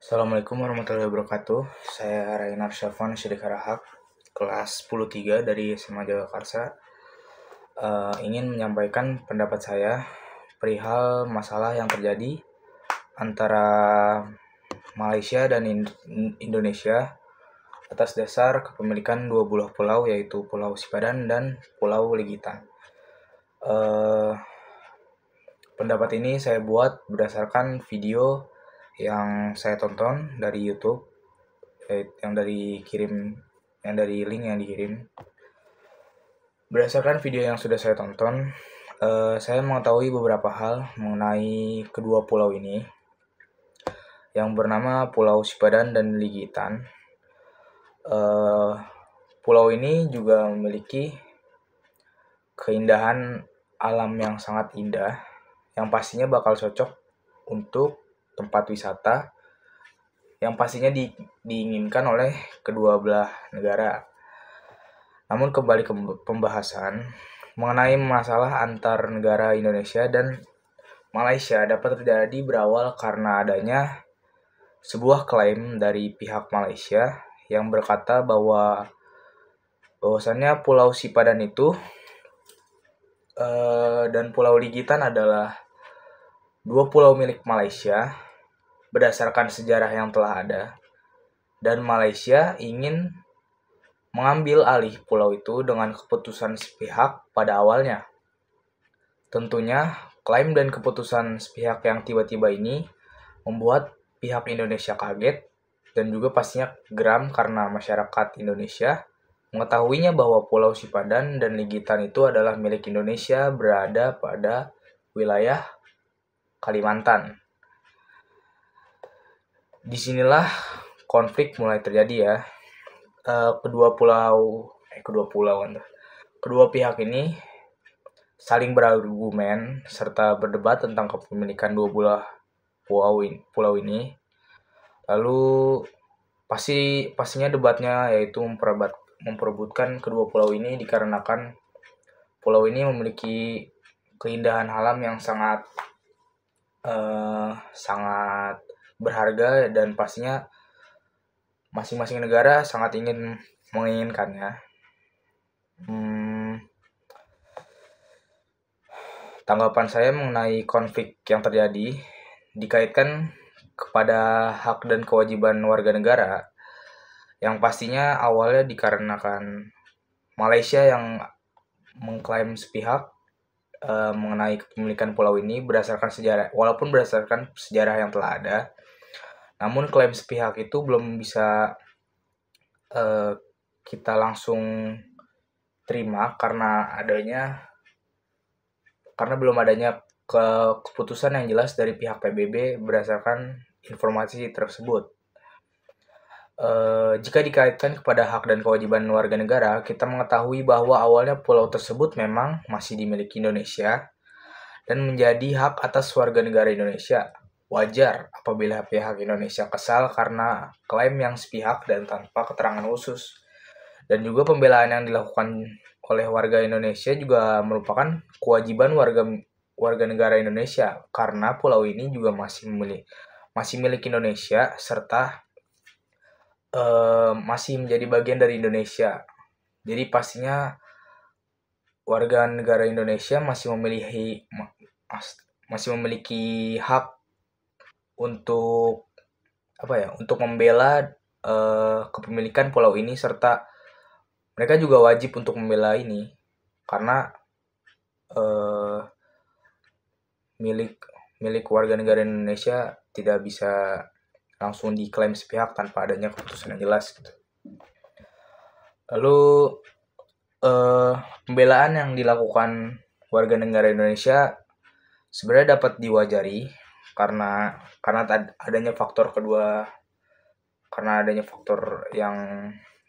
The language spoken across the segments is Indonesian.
Assalamualaikum warahmatullahi wabarakatuh. Saya Rainar Syafwan Syedikarahak, kelas 10-3 dari SMA Jagakarsa. Ingin menyampaikan pendapat saya perihal masalah yang terjadi antara Malaysia dan Indonesia atas dasar kepemilikan dua buah pulau, yaitu Pulau Sipadan dan Pulau Ligitan. Pendapat ini saya buat berdasarkan video yang saya tonton dari YouTube, yang dari link yang dikirim. Berdasarkan video yang sudah saya tonton, saya mengetahui beberapa hal mengenai kedua pulau ini, yang bernama Pulau Sipadan dan Ligitan. Pulau ini juga memiliki keindahan alam yang sangat indah, yang pastinya bakal cocok untuk tempat wisata yang pastinya diinginkan oleh kedua belah negara. Namun kembali ke pembahasan mengenai masalah antar negara Indonesia dan Malaysia dapat terjadi berawal karena adanya sebuah klaim dari pihak Malaysia yang berkata bahwasannya Pulau Sipadan itu dan Pulau Ligitan adalah dua pulau milik Malaysia berdasarkan sejarah yang telah ada, dan Malaysia ingin mengambil alih pulau itu dengan keputusan sepihak pada awalnya. Tentunya, klaim dan keputusan sepihak yang tiba-tiba ini membuat pihak Indonesia kaget dan juga pastinya geram karena masyarakat Indonesia mengetahuinya bahwa Pulau Sipadan dan Ligitan itu adalah milik Indonesia berada pada wilayah Kalimantan. Disinilah konflik mulai terjadi ya. Kedua pihak ini saling berargumen serta berdebat tentang kepemilikan dua buah pulau ini. Lalu pastinya debatnya yaitu memperebutkan kedua pulau ini dikarenakan pulau ini memiliki keindahan alam yang sangat berharga, dan pastinya masing-masing negara sangat menginginkannya. Tanggapan saya mengenai konflik yang terjadi dikaitkan kepada hak dan kewajiban warga negara, yang pastinya awalnya dikarenakan Malaysia yang mengklaim sepihak mengenai kepemilikan pulau ini berdasarkan sejarah yang telah ada. Namun klaim sepihak itu belum bisa kita langsung terima karena belum adanya keputusan yang jelas dari pihak PBB berdasarkan informasi tersebut. Jika dikaitkan kepada hak dan kewajiban warga negara, kita mengetahui bahwa awalnya pulau tersebut memang masih dimiliki Indonesia dan menjadi hak atas warga negara Indonesia. Wajar apabila pihak Indonesia kesal karena klaim yang sepihak dan tanpa keterangan khusus. Dan juga pembelaan yang dilakukan oleh warga Indonesia juga merupakan kewajiban warga negara Indonesia, karena pulau ini juga masih milik Indonesia serta masih menjadi bagian dari Indonesia. Jadi pastinya warga negara Indonesia masih memiliki hak untuk membela kepemilikan pulau ini, serta mereka juga wajib untuk membela ini karena milik warga negara Indonesia tidak bisa langsung diklaim sepihak tanpa adanya keputusan yang jelas gitu. Lalu pembelaan yang dilakukan warga negara Indonesia sebenarnya dapat diwajari karena adanya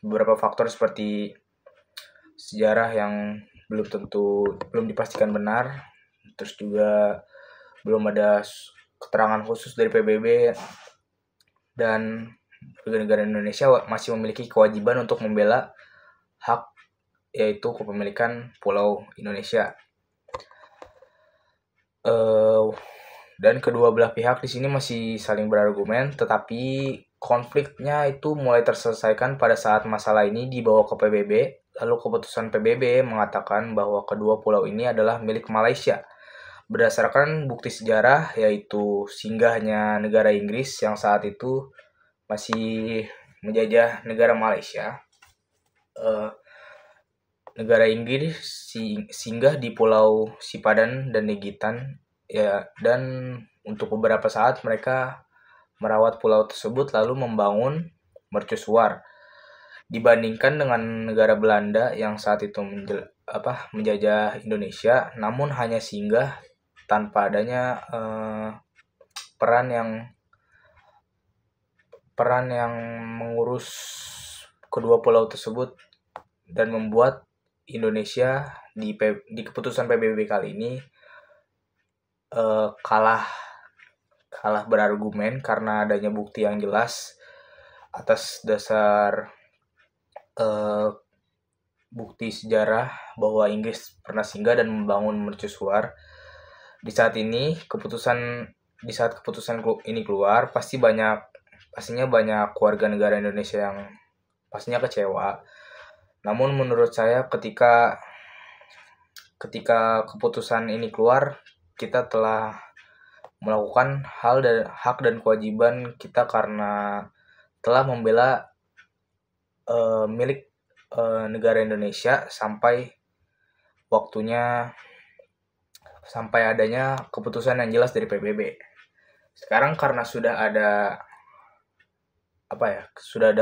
beberapa faktor seperti sejarah yang belum dipastikan benar, terus juga belum ada keterangan khusus dari PBB, dan warga negara Indonesia masih memiliki kewajiban untuk membela hak yaitu kepemilikan pulau Indonesia. Dan kedua belah pihak di sini masih saling berargumen, tetapi konfliknya itu mulai terselesaikan pada saat masalah ini dibawa ke PBB. Lalu keputusan PBB mengatakan bahwa kedua pulau ini adalah milik Malaysia berdasarkan bukti sejarah, yaitu singgahnya negara Inggris yang saat itu masih menjajah negara Malaysia. Negara Inggris singgah di Pulau Sipadan dan Negitan, ya, dan untuk beberapa saat mereka merawat pulau tersebut lalu membangun mercusuar. Dibandingkan dengan negara Belanda yang saat itu menjajah Indonesia, namun hanya singgah tanpa adanya peran yang mengurus kedua pulau tersebut, dan membuat Indonesia di keputusan PBB kali ini kalah berargumen karena adanya bukti yang jelas atas dasar bukti sejarah bahwa Inggris pernah singgah dan membangun mercusuar. Di saat keputusan ini keluar, pastinya banyak warga negara Indonesia yang pastinya kecewa. Namun menurut saya ketika keputusan ini keluar, kita telah melakukan hak dan kewajiban kita karena telah membela milik negara Indonesia sampai adanya keputusan yang jelas dari PBB. Sekarang karena sudah ada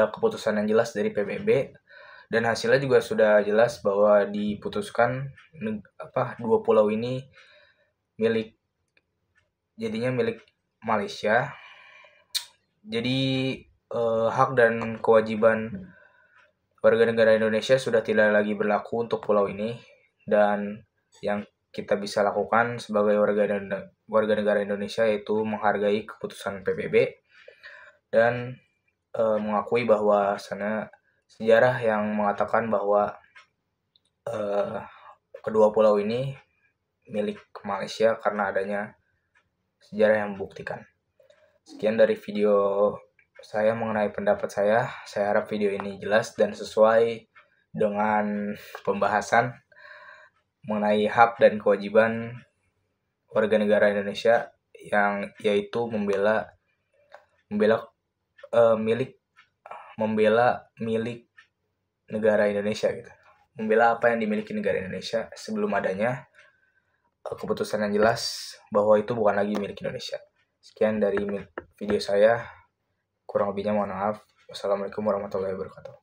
keputusan yang jelas dari PBB, dan hasilnya juga sudah jelas bahwa diputuskan dua pulau ini jadinya milik Malaysia. Jadi hak dan kewajiban warga negara Indonesia sudah tidak lagi berlaku untuk pulau ini, dan yang kita bisa lakukan sebagai warga negara Indonesia yaitu menghargai keputusan PBB dan mengakui bahwa sejarah yang mengatakan bahwa kedua pulau ini milik Malaysia karena adanya sejarah yang membuktikan. Sekian dari video saya mengenai pendapat saya. Saya harap video ini jelas dan sesuai dengan pembahasan mengenai hak dan kewajiban warga negara Indonesia, yang yaitu membela milik negara Indonesia gitu. Membela apa yang dimiliki negara Indonesia sebelum adanya keputusan yang jelas bahwa itu bukan lagi milik Indonesia. Sekian dari video saya. Kurang lebihnya mohon maaf. Wassalamualaikum warahmatullahi wabarakatuh.